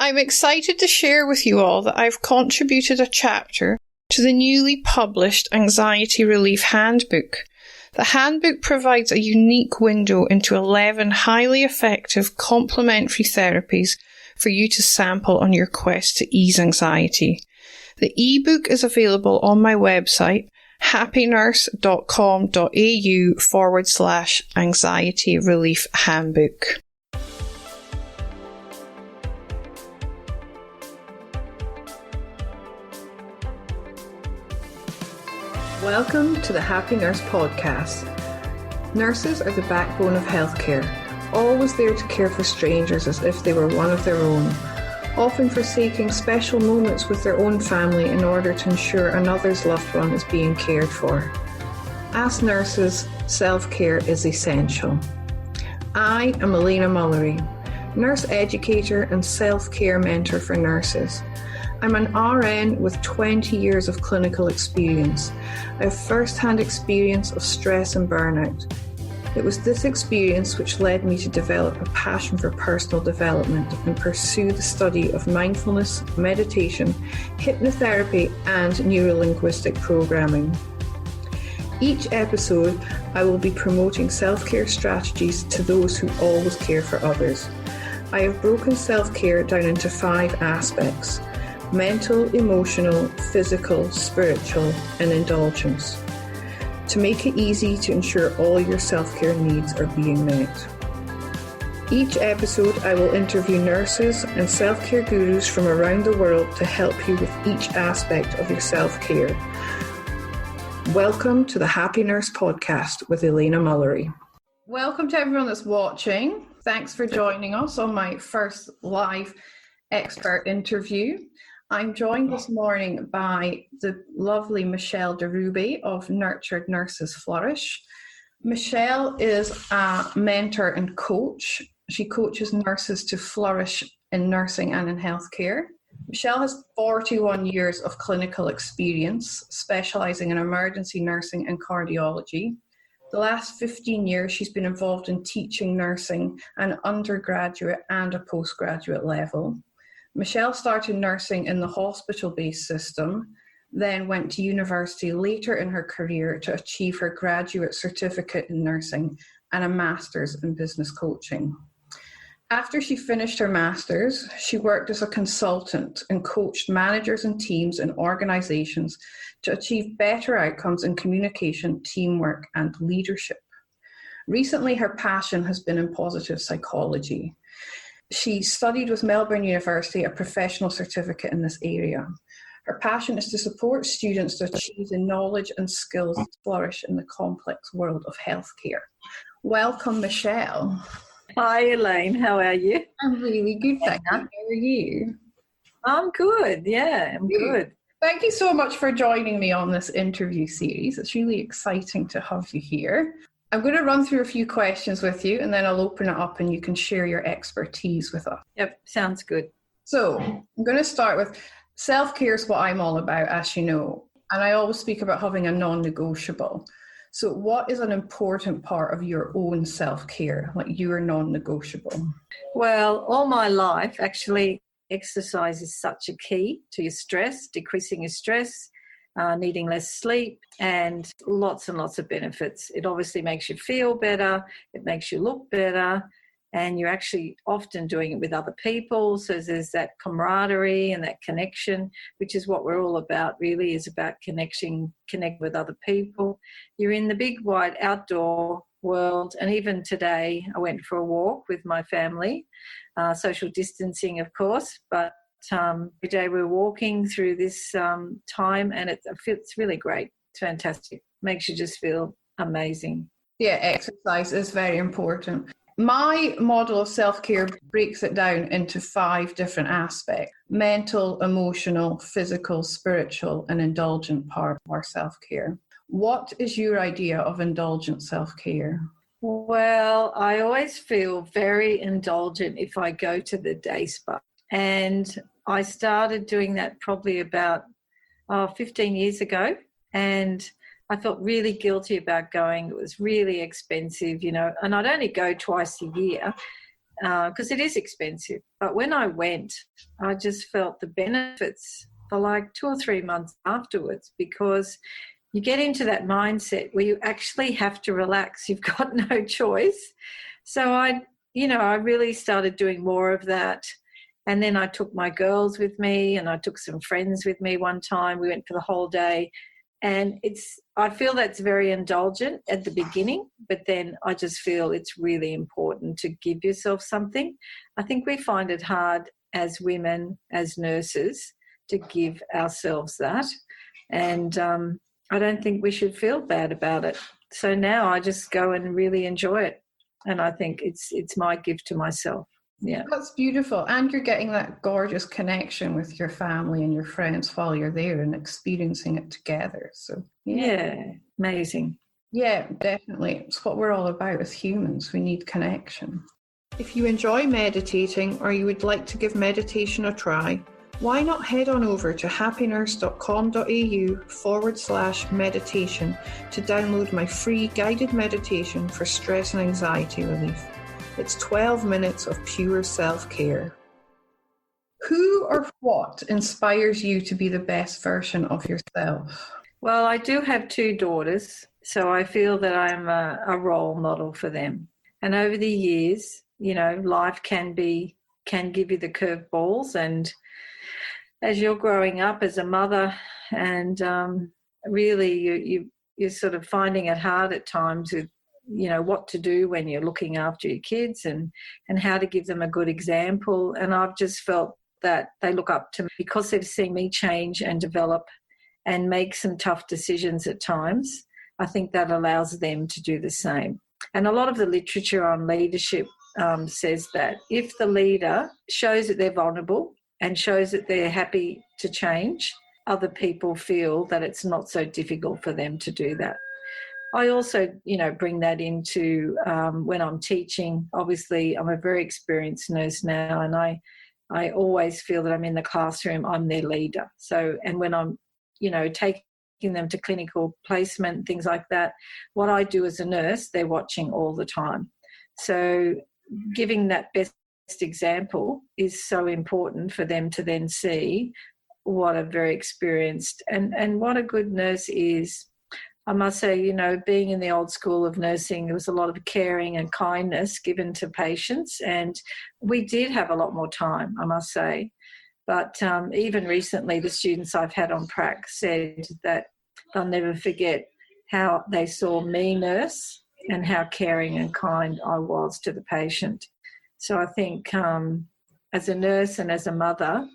I'm excited to share with you all that I've contributed a chapter to the newly published Anxiety Relief Handbook. The handbook provides a unique window into 11 highly effective complementary therapies for you to sample on your quest to ease anxiety. The ebook is available on my website, happynurse.com.au/anxiety relief handbook. Welcome to the Happy Nurse podcast. Nurses are the backbone of healthcare, always there to care for strangers as if they were one of their own, often forsaking special moments with their own family in order to ensure another's loved one is being cared for. As nurses, self-care is essential. I am Elena Mullery, nurse educator and self-care mentor for nurses. I'm an RN with 20 years of clinical experience. I have first-hand experience of stress and burnout. It was this experience which led me to develop a passion for personal development and pursue the study of mindfulness, meditation, hypnotherapy, and neuro-linguistic programming. Each episode, I will be promoting self-care strategies to those who always care for others. I have broken self-care down into 5 aspects: mental, emotional, physical, spiritual, and indulgence, to make it easy to ensure all your self-care needs are being met. Each episode, I will interview nurses and self-care gurus from around the world to help you with each aspect of your self-care. Welcome to the Happy Nurse podcast with Elena Mullery. Welcome to everyone that's watching. Thanks for joining us on my first live expert interview. I'm joined this morning by the lovely Michelle deRoubaix of Nurtured Nurses Flourish. Michelle is a mentor and coach. She coaches nurses to flourish in nursing and in healthcare. Michelle has 41 years of clinical experience, specialising in emergency nursing and cardiology. The last 15 years, she's been involved in teaching nursing at an undergraduate and a postgraduate level. Michelle started nursing in the hospital-based system, then went to university later in her career to achieve her graduate certificate in nursing and a master's in business coaching. After she finished her master's, she worked as a consultant and coached managers and teams in organizations to achieve better outcomes in communication, teamwork, and leadership. Recently, her passion has been in positive psychology. She studied with Melbourne University a professional certificate in this area. Her passion is to support students to achieve the knowledge and skills to flourish in the complex world of healthcare. Welcome, Michelle. Hi, Elaine. How are you? I'm really good, thank you. How are you? I'm good. Yeah, I'm good. Thank you so much for joining me on this interview series. It's really exciting to have you here. I'm going to run through a few questions with you and then I'll open it up and you can share your expertise with us. Yep, sounds good. So I'm going to start with self-care is what I'm all about, as you know, and I always speak about having a non-negotiable. So what is an important part of your own self-care, like your non-negotiable? Well, all my life, actually, exercise is such a key to your stress, decreasing your stress, needing less sleep, and lots of benefits. It obviously makes you feel better, it makes you look better, and you're actually often doing it with other people. So there's that camaraderie and that connection, which is what we're all about, really, is about connect with other people. You're in the big wide outdoor world, and even today I went for a walk with my family, social distancing, of course, but every day we're walking through this time, and it's really great. It's fantastic. Makes you just feel amazing. Yeah, exercise is very important. My model of self-care breaks it down into 5 different aspects: mental, emotional, physical, spiritual, and indulgent part of our self-care. What is your idea of indulgent self-care? Well, I always feel very indulgent if I go to the day spa. And I started doing that probably about 15 years ago. And I felt really guilty about going. It was really expensive, and I'd only go twice a year. because it is expensive. But when I went, I just felt the benefits for like 2 or 3 months afterwards, because you get into that mindset where you actually have to relax. You've got no choice. So I really started doing more of that. And then I took my girls with me, and I took some friends with me one time. We went for the whole day. And I feel that's very indulgent at the beginning, but then I just feel it's really important to give yourself something. I think we find it hard as women, as nurses, to give ourselves that. And I don't think we should feel bad about it. So now I just go and really enjoy it. And I think it's my gift to myself. Yeah. That's beautiful. And you're getting that gorgeous connection with your family and your friends while you're there and experiencing it together. So, yeah, amazing. Yeah, definitely. It's what we're all about as humans. We need connection. If you enjoy meditating or you would like to give meditation a try, why not head on over to happynurse.com.au/meditation to download my free guided meditation for stress and anxiety relief. It's 12 minutes of pure self-care. Who or what inspires you to be the best version of yourself? Well, I do have 2 daughters, so I feel that I'm a role model for them. And over the years, life can give you the curveballs, and as you're growing up as a mother, and really you're sort of finding it hard at times with what to do when you're looking after your kids and how to give them a good example. And I've just felt that they look up to me because they've seen me change and develop and make some tough decisions at times. I think that allows them to do the same. And a lot of the literature on leadership says that if the leader shows that they're vulnerable and shows that they're happy to change, other people feel that it's not so difficult for them to do that. I also, bring that into when I'm teaching. Obviously, I'm a very experienced nurse now, and I always feel that I'm in the classroom, I'm their leader. So, and when I'm, taking them to clinical placement, things like that, what I do as a nurse, they're watching all the time. So giving that best example is so important for them to then see what a very experienced and what a good nurse is. I must say, being in the old school of nursing, there was a lot of caring and kindness given to patients, and we did have a lot more time, I must say. But even recently, the students I've had on Prac said that they'll never forget how they saw me nurse and how caring and kind I was to the patient. So I think as a nurse and as a mother,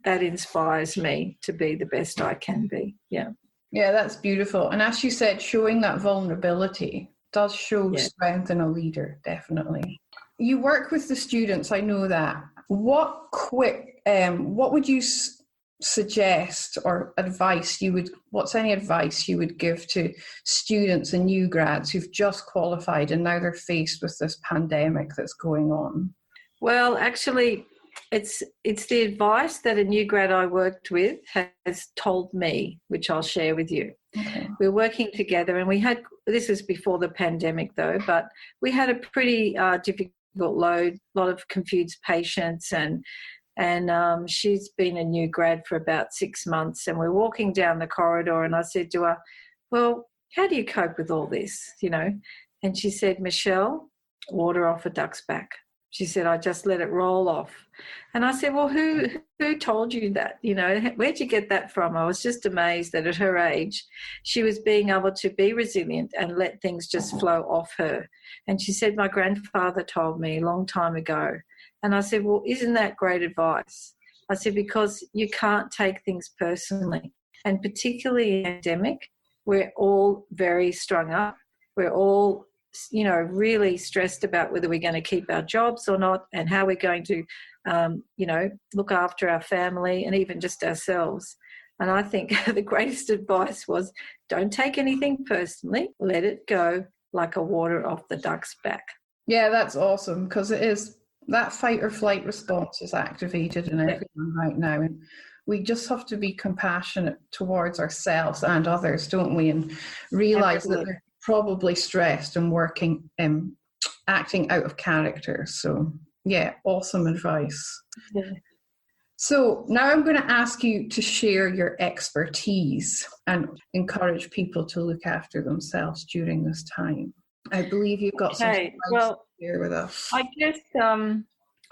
that inspires me to be the best I can be. Yeah. Yeah, that's beautiful. And as you said, showing that vulnerability does show strength in a leader, definitely. You work with the students, I know that. What would you suggest or what's any advice you would give to students and new grads who've just qualified and now they're faced with this pandemic that's going on? Well, actually, it's the advice that a new grad I worked with has told me, which I'll share with you. Okay. We're working together, and this was before the pandemic though, but we had a pretty difficult load, a lot of confused patients, and she's been a new grad for about 6 months, and we're walking down the corridor, and I said to her, well, how do you cope with all this, And she said, Michelle, water off a duck's back. She said, I just let it roll off. And I said, well, who told you that? Where'd you get that from? I was just amazed that at her age, she was being able to be resilient and let things just flow off her. And she said, my grandfather told me a long time ago. And I said, well, isn't that great advice? I said, because you can't take things personally. And particularly in the pandemic, we're all very strung up. We're all really stressed about whether we're going to keep our jobs or not, and how we're going to, look after our family and even just ourselves. And I think the greatest advice was, don't take anything personally. Let it go like a water off the duck's back. Yeah, that's awesome, because it is that fight or flight response is activated in everyone right now. And we just have to be compassionate towards ourselves and others, don't we? And realise that they're probably stressed and working acting out of character. So yeah, awesome advice. Yeah. So now I'm going to ask you to share your expertise and encourage people to look after themselves during this time. I believe you've got some advice to share with us. I guess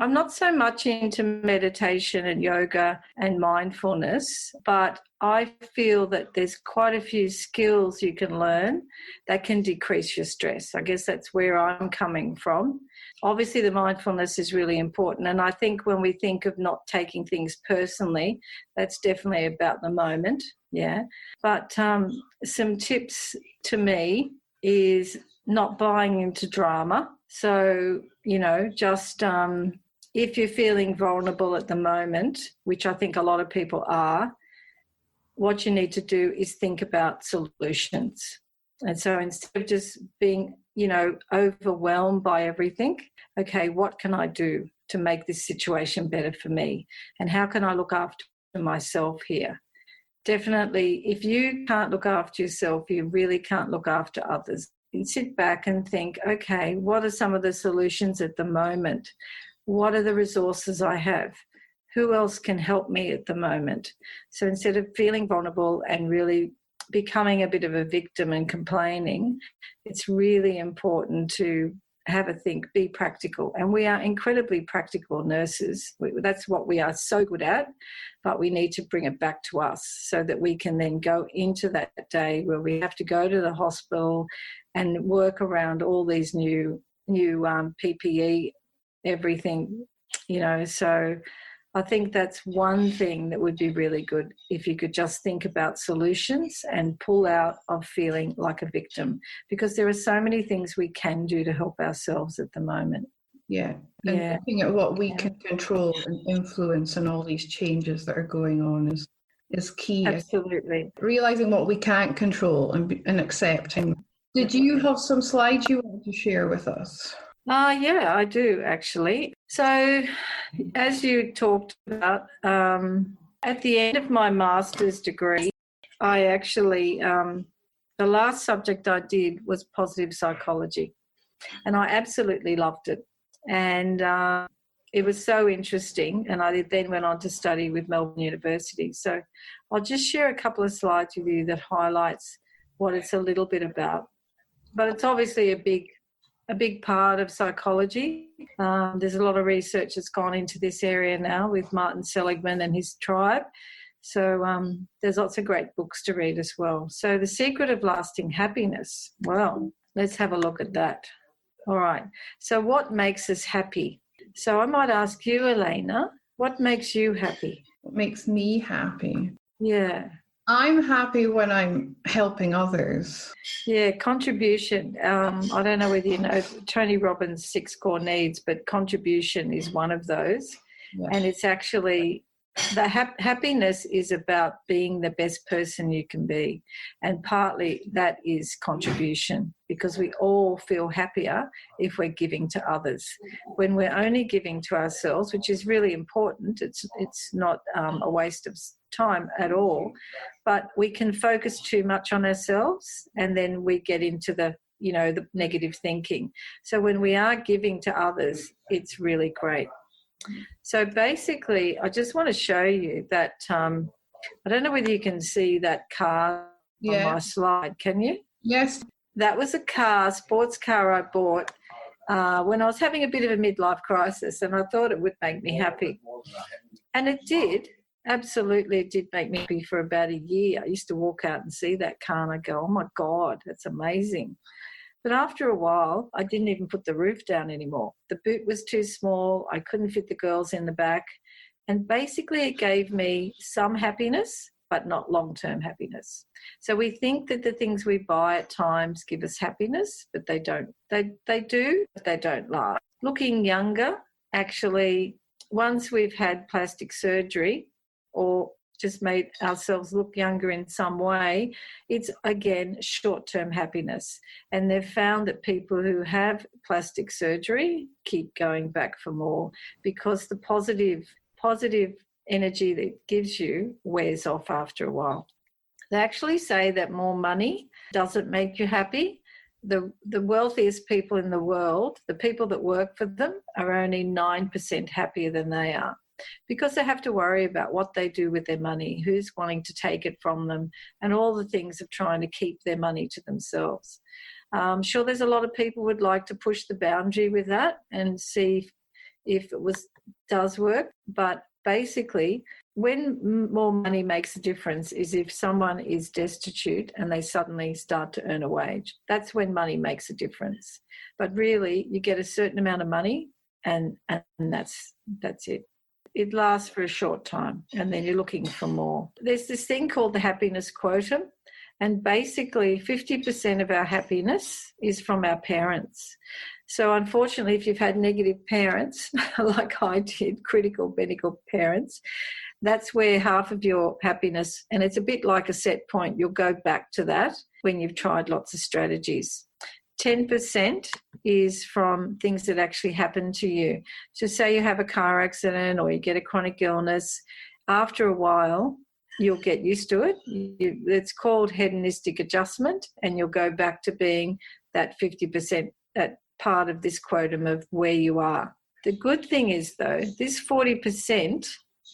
I'm not so much into meditation and yoga and mindfulness, but I feel that there's quite a few skills you can learn that can decrease your stress. I guess that's where I'm coming from. Obviously, the mindfulness is really important. And I think when we think of not taking things personally, that's definitely about the moment. Yeah. But some tips to me is not buying into drama. So, just if you're feeling vulnerable at the moment, which I think a lot of people are, what you need to do is think about solutions. And so instead of just being, overwhelmed by everything, okay, what can I do to make this situation better for me? And how can I look after myself here? Definitely, if you can't look after yourself, you really can't look after others. You sit back and think, okay, what are some of the solutions at the moment? What are the resources I have? Who else can help me at the moment? So instead of feeling vulnerable and really becoming a bit of a victim and complaining, it's really important to have a think, be practical. And we are incredibly practical nurses. That's what we are so good at, but we need to bring it back to us so that we can then go into that day where we have to go to the hospital and work around all these new PPE, everything, so I think that's one thing that would be really good, if you could just think about solutions and pull out of feeling like a victim, because there are so many things we can do to help ourselves at the moment. Yeah, and looking at what we can control and influence and all these changes that are going on is key. Absolutely. Realising what we can't control and accepting. Did you have some slides you wanted to share with us? Yeah, I do actually. So as you talked about, at the end of my master's degree, I actually, the last subject I did was positive psychology, and I absolutely loved it. And it was so interesting, and I then went on to study with Melbourne University. So I'll just share a couple of slides with you that highlights what it's a little bit about. But it's obviously a big part of psychology. There's a lot of research that's gone into this area now with Martin Seligman and his tribe. So there's lots of great books to read as well. So the secret of lasting happiness. Well, let's have a look at that. All right. So what makes us happy? So I might ask you, Elena, what makes you happy? What makes me happy? Yeah. I'm happy when I'm helping others. Yeah, contribution. I don't know whether you know Tony Robbins' 6 core needs, but contribution is one of those. Yeah. And it's actually, the happiness is about being the best person you can be. And partly that is contribution, because we all feel happier if we're giving to others. When we're only giving to ourselves, which is really important, it's not a waste of time at all, but we can focus too much on ourselves and then we get into the negative thinking. So when we are giving to others, it's really great. So basically, I just want to show you that, I don't know whether you can see that car on my slide, can you? Yes. That was a sports car I bought when I was having a bit of a midlife crisis, and I thought it would make me happy. And it did. Absolutely, it did make me happy for about a year. I used to walk out and see that car and I'd go, oh my God, that's amazing. But after a while, I didn't even put the roof down anymore. The boot was too small. I couldn't fit the girls in the back. And basically it gave me some happiness, but not long-term happiness. So we think that the things we buy at times give us happiness, but they don't. They do, but they don't last. Looking younger, actually, once we've had plastic surgery or just made ourselves look younger in some way, it's, again, short-term happiness. And they've found that people who have plastic surgery keep going back for more, because the positive energy that it gives you wears off after a while. They actually say that more money doesn't make you happy. the wealthiest people in the world, the people that work for them, are only 9% happier than they are, because they have to worry about what they do with their money, who's wanting to take it from them, and all the things of trying to keep their money to themselves. I'm sure there's a lot of people would like to push the boundary with that and see if it does work. But basically, when more money makes a difference is if someone is destitute and they suddenly start to earn a wage. That's when money makes a difference. But really, you get a certain amount of money and that's it. It lasts for a short time and then you're looking for more. There's this thing called the happiness quotient, and basically 50% of our happiness is from our parents. So unfortunately, if you've had negative parents, like I did, critical medical parents, that's where half of your happiness, and it's a bit like a set point, you'll go back to that when you've tried lots of strategies. 10% is from things that actually happen to you. So say you have a car accident or you get a chronic illness, after a while, you'll get used to it. It's called hedonistic adjustment, and you'll go back to being that 50%, that part of this quotient of where you are. The good thing is, though, this 40%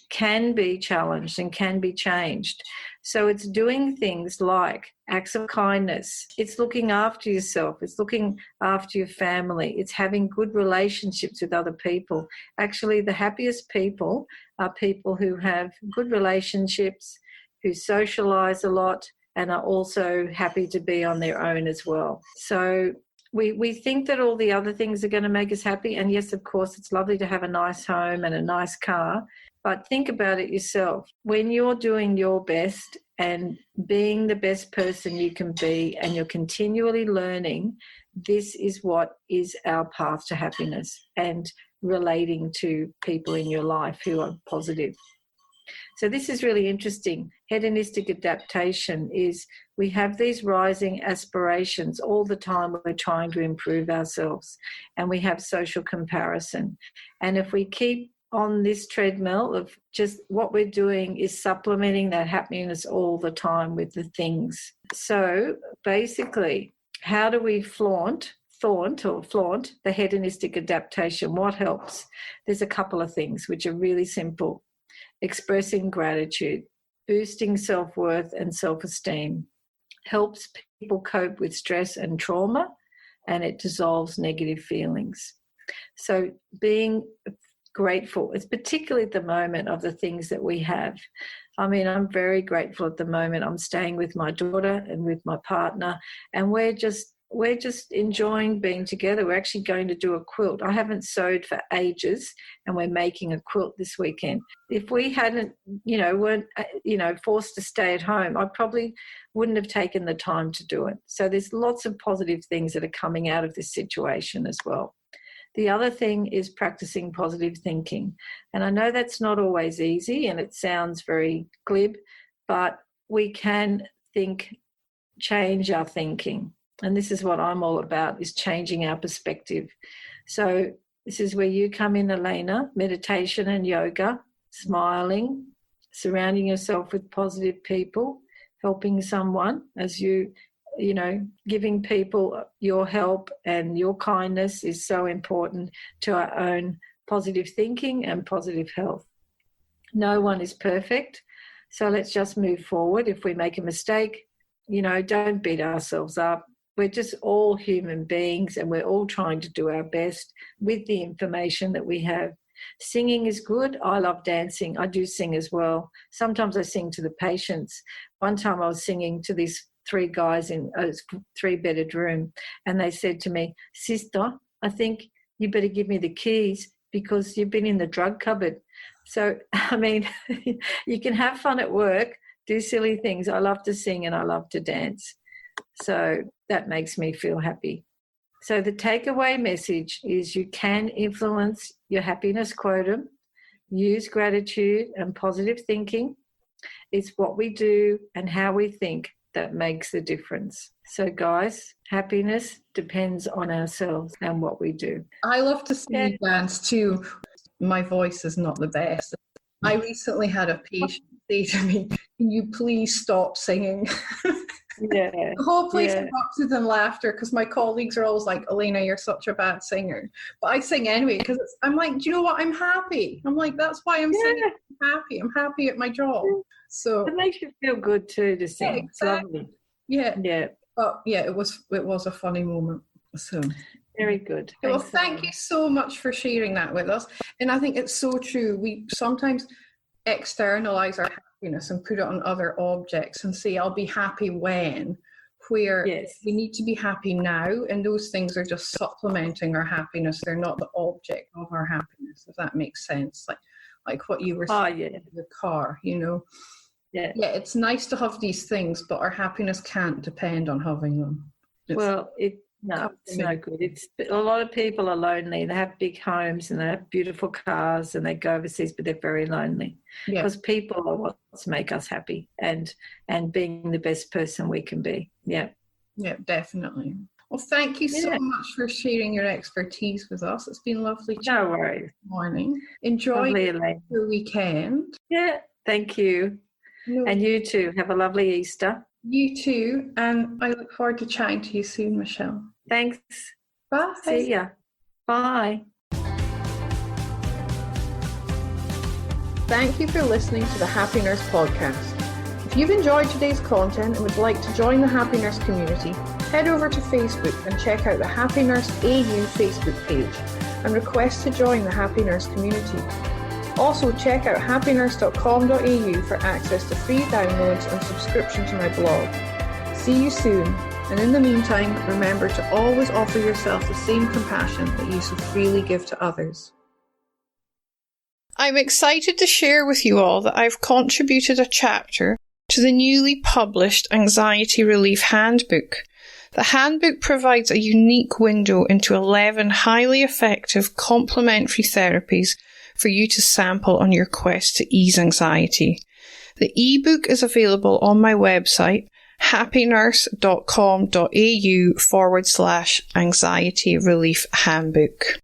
can be challenged and can be changed. So it's doing things like acts of kindness. It's looking after yourself. It's looking after your family. It's having good relationships with other people. Actually, the happiest people are people who have good relationships, who socialise a lot, and are also happy to be on their own as well. So we think that all the other things are going to make us happy. And yes, of course, it's lovely to have a nice home and a nice car. But think about it yourself. When you're doing your best and being the best person you can be, and you're continually learning, this is what is our path to happiness and relating to people in your life who are positive. So this is really interesting. Hedonistic adaptation is we have these rising aspirations all the time. We're trying to improve ourselves, and we have social comparison. And if we keep on this treadmill of just what we're doing is supplementing that happiness all the time with the things. So basically, how do we flaunt the hedonistic adaptation? What helps? There's a couple of things which are really simple. Expressing gratitude, boosting self-worth and self-esteem, helps people cope with stress and trauma, and it dissolves negative feelings. So being grateful, it's particularly at the moment of the things that we have. I mean, I'm very grateful at the moment. I'm staying with my daughter and with my partner, and we're just enjoying being together. We're actually going to do a quilt. I haven't sewed for ages, and we're making a quilt this weekend. If we hadn't, weren't, forced to stay at home, I probably wouldn't have taken the time to do it. So there's lots of positive things that are coming out of this situation as well. The other thing is practicing positive thinking. And I know that's not always easy and it sounds very glib, but we can change our thinking. And this is what I'm all about, is changing our perspective. So this is where you come in, Elena, meditation and yoga, smiling, surrounding yourself with positive people, helping someone as giving people your help and your kindness is so important to our own positive thinking and positive health. No one is perfect, so let's just move forward. If we make a mistake, don't beat ourselves up. We're just all human beings and we're all trying to do our best with the information that we have. Singing is good. I love dancing. I do sing as well. Sometimes I sing to the patients. One time I was singing to these three guys in a three-bedded room, and they said to me, "Sister, I think you better give me the keys because you've been in the drug cupboard." So, I mean, you can have fun at work, do silly things. I love to sing and I love to dance. So that makes me feel happy. So the takeaway message is you can influence your happiness quotient, use gratitude and positive thinking. It's what we do and how we think that makes the difference. So guys, happiness depends on ourselves and what we do. I love to see you dance too. My voice is not the best. I recently had a patient say to me, "Can you please stop singing?" Yeah. The whole place erupted in laughter because my colleagues are always like, Elena, you're such a bad singer. But I sing anyway because I'm like, do you know what? I'm happy. I'm like, that's why I'm singing. I'm happy. I'm happy at my job. So it makes you feel good too to sing. Exactly. It's lovely. Yeah. But yeah, it was a funny moment. So very good. Well, thank you so much for sharing that with us. And I think it's so true. We sometimes externalize our happiness and put it on other objects and say, I'll be happy when, where we need to be happy now. And those things are just supplementing our happiness. They're not the object of our happiness, if that makes sense. Like what you were saying in the car, you know. Yeah, it's nice to have these things, but our happiness can't depend on having them. It's no good. It's a lot of people are lonely. They have big homes and they have beautiful cars and they go overseas, but they're very lonely because people are what make us happy and being the best person we can be. Yeah, definitely. Well, thank you so much for sharing your expertise with us. It's been lovely. No worries. This morning. Enjoy your weekend. Yeah, thank you. And you too. Have a lovely Easter. You too. And I look forward to chatting to you soon, Michelle. Thanks. Bye. See ya. Bye. Thank you for listening to the Happy Nurse podcast. If you've enjoyed today's content and would like to join the Happy Nurse community, head over to Facebook and check out the Happy Nurse AU Facebook page and request to join the Happy Nurse community. Also, check out happynurse.com.au for access to free downloads and subscription to my blog. See you soon, and in the meantime, remember to always offer yourself the same compassion that you so freely give to others. I'm excited to share with you all that I've contributed a chapter to the newly published Anxiety Relief Handbook. The handbook provides a unique window into 11 highly effective complementary therapies for you to sample on your quest to ease anxiety. The ebook is available on my website, happynurse.com.au/anxiety relief handbook.